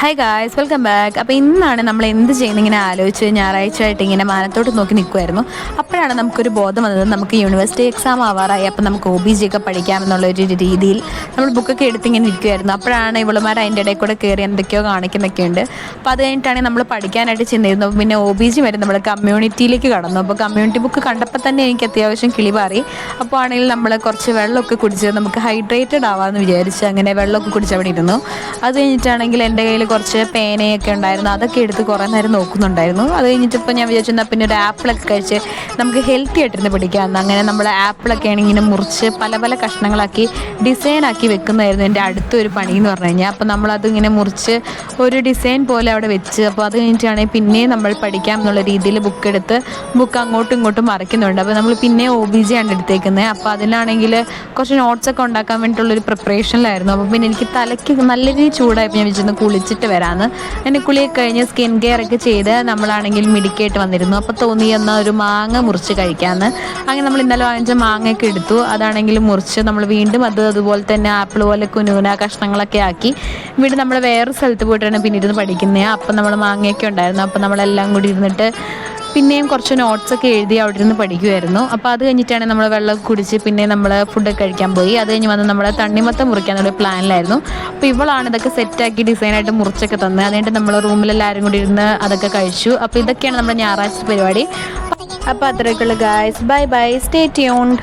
Hi guys, welcome back. അപ്പോൾ ഇന്നാണ് നമ്മൾ എന്ത് ചെയ്യുന്നത് ഇങ്ങനെ ആലോചിച്ച് ഞായറാഴ്ചയായിട്ട് ഇങ്ങനെ മാനത്തോട്ട് നോക്കി നിൽക്കുമായിരുന്നു. അപ്പോഴാണ് നമുക്കൊരു ബോധം വന്നത്, നമുക്ക് യൂണിവേഴ്സിറ്റി എക്സാം ആവാറായി, അപ്പോൾ നമുക്ക് OBG ഒക്കെ പഠിക്കാമെന്നുള്ളൊരു രീതിയിൽ നമ്മൾ ബുക്കൊക്കെ എടുത്തിങ്ങനെ ഇരിക്കുമായിരുന്നു. അപ്പോഴാണ് ഇവളുമാർ അതിൻ്റെ ഇടയിൽ കൂടെ കയറി എന്തൊക്കെയോ കാണിക്കുന്നൊക്കെ ഉണ്ട്. അപ്പോൾ അത് കഴിഞ്ഞിട്ടാണെങ്കിൽ നമ്മൾ പഠിക്കാനായിട്ട് ചെന്നിരുന്നു. പിന്നെ OBG വരെ നമ്മൾ കമ്മ്യൂണിറ്റിയിലേക്ക് കടന്നു. അപ്പോൾ കമ്മ്യൂണിറ്റി ബുക്ക് കണ്ടപ്പോൾ തന്നെ എനിക്ക് അത്യാവശ്യം കിളി പാറി. അപ്പോൾ ആണെങ്കിൽ നമ്മൾ കുറച്ച് വെള്ളമൊക്കെ കുടിച്ച് നമുക്ക് ഹൈഡ്രേറ്റഡ് ആവാമെന്ന് വിചാരിച്ച് അങ്ങനെ വെള്ളമൊക്കെ കുടിച്ച് അവിടെ ഇരുന്നു. അത് കഴിഞ്ഞിട്ടാണെങ്കിൽ എൻ്റെ കയ്യിൽ കുറച്ച് പേനയൊക്കെ ഉണ്ടായിരുന്നു, അതൊക്കെ എടുത്ത് കുറേ നേരം നോക്കുന്നുണ്ടായിരുന്നു. അത് കഴിഞ്ഞിട്ടിപ്പോൾ ഞാൻ വിചാരിച്ചെന്നാൽ പിന്നെ ഒരു ആപ്പിളൊക്കെ കഴിച്ച് നമുക്ക് ഹെൽത്തി ആയിട്ടിരുന്ന് പിടിക്കാമെന്ന്. അങ്ങനെ നമ്മൾ ആപ്പിളൊക്കെ ആണെങ്കിൽ ഇങ്ങനെ മുറിച്ച് പല പല കഷ്ണങ്ങളാക്കി ഡിസൈനാക്കി വെക്കുന്നതായിരുന്നു എൻ്റെ അടുത്തൊരു പണി എന്ന് പറഞ്ഞു കഴിഞ്ഞാൽ. അപ്പോൾ നമ്മളത് ഇങ്ങനെ മുറിച്ച് ഒരു ഡിസൈൻ പോലെ അവിടെ വെച്ച്, അപ്പോൾ അത് കഴിഞ്ഞിട്ടാണെങ്കിൽ പിന്നെയും നമ്മൾ പഠിക്കാം എന്നുള്ള രീതിയിൽ ബുക്ക് അങ്ങോട്ടും ഇങ്ങോട്ടും മറിക്കുന്നുണ്ട്. അപ്പോൾ നമ്മൾ പിന്നെ OBG ആണ് എടുത്തേക്കുന്നത്. അപ്പോൾ അതിലാണെങ്കിൽ കുറച്ച് നോട്ട്സൊക്കെ ഉണ്ടാക്കാൻ വേണ്ടിയിട്ടുള്ളൊരു പ്രിപ്പറേഷനിലായിരുന്നു. അപ്പോൾ പിന്നെ എനിക്ക് തലയ്ക്ക് നല്ല രീതിയിൽ ചൂടായപ്പോൾ ഞാൻ വിചാരിച്ചു കുളിച്ചിട്ട് വരാമെന്ന്. എൻ്റെ കുളിയൊക്കെ കഴിഞ്ഞ് സ്കിൻ കെയർ ഒക്കെ ചെയ്ത് നമ്മളാണെങ്കിൽ മിടിക്കായിട്ട് വന്നിരുന്നു. അപ്പോൾ തോന്നി എന്നാൽ ഒരു മാങ്ങ മുറിച്ച് കഴിക്കാമെന്ന്. അങ്ങനെ നമ്മൾ ഇന്നലെ വാങ്ങിച്ച മാങ്ങയൊക്കെ എടുത്തു. അതാണെങ്കിൽ മുറിച്ച് നമ്മൾ വീണ്ടും അതുപോലെ തന്നെ ആപ്പിൾ പോലെ കുനുകുന കഷ്ണങ്ങളൊക്കെ ആക്കി വീണ്ടും നമ്മൾ വേറെ സ്ഥലത്ത് പോയിട്ടാണ് പിന്നെ ഇരുന്ന് പഠിക്കുന്നത്. അപ്പം നമ്മൾ മാങ്ങയൊക്കെ ഉണ്ടായിരുന്നു. അപ്പം നമ്മളെല്ലാം കൂടി ഇരുന്നിട്ട് പിന്നെയും കുറച്ച് നോട്ട്സൊക്കെ എഴുതി അവിടെ ഇരുന്ന് പഠിക്കുമായിരുന്നു. അപ്പോൾ അത് കഴിഞ്ഞിട്ടാണ് നമ്മൾ വെള്ളം കുടിച്ച് പിന്നെ നമ്മൾ ഫുഡൊക്കെ കഴിക്കാൻ പോയി. അത് കഴിഞ്ഞ് വന്ന് നമ്മൾ തണ്ണിമത്തം മുറിക്കാനുള്ള പ്ലാനിലായിരുന്നു. അപ്പോൾ ഇവളാണ് ഇതൊക്കെ സെറ്റാക്കി ഡിസൈനായിട്ട് മുറിച്ചൊക്കെ തന്നത്. അതുകൊണ്ട് നമ്മൾ റൂമിലെല്ലാവരും കൂടി ഇരുന്ന് അതൊക്കെ കഴിച്ചു. അപ്പോൾ ഇതൊക്കെയാണ് നമ്മുടെ ഞായറാഴ്ച പരിപാടി. അപ്പോൾ അത്രയൊക്കെയുള്ളൂ guys. Bye bye, stay tuned.